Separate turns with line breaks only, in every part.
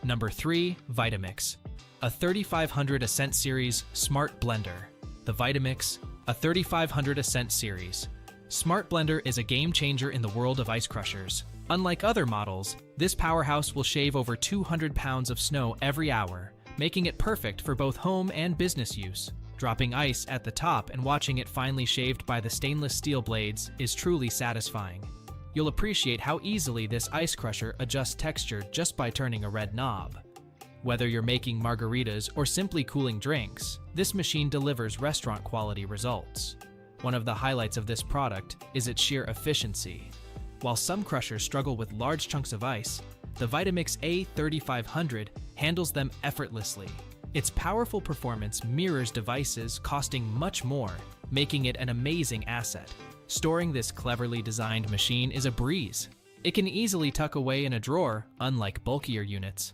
Number 3. Vitamix A3500 Ascent Series Smart Blender. The Vitamix A3500 Ascent Series Smart Blender is a game changer in the world of ice crushers. Unlike other models, this powerhouse will shave over 200 pounds of snow every hour, making it perfect for both home and business use. Dropping ice at the top and watching it finely shaved by the stainless steel blades is truly satisfying. You'll appreciate how easily this ice crusher adjusts texture just by turning a red knob. Whether you're making margaritas or simply cooling drinks, this machine delivers restaurant-quality results. One of the highlights of this product is its sheer efficiency. While some crushers struggle with large chunks of ice, the Vitamix A3500 handles them effortlessly. Its powerful performance mirrors devices costing much more, making it an amazing asset. Storing this cleverly designed machine is a breeze. It can easily tuck away in a drawer, unlike bulkier units.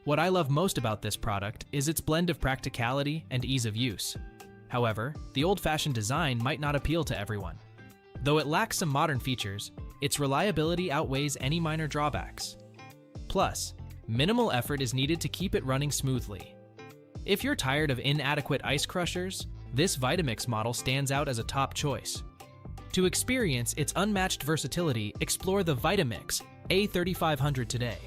What I love most about this product is its blend of practicality and ease of use. However, the old-fashioned design might not appeal to everyone. Though it lacks some modern features, its reliability outweighs any minor drawbacks. Plus, minimal effort is needed to keep it running smoothly. If you're tired of inadequate ice crushers, this Vitamix model stands out as a top choice. To experience its unmatched versatility, explore the Vitamix A3500 today.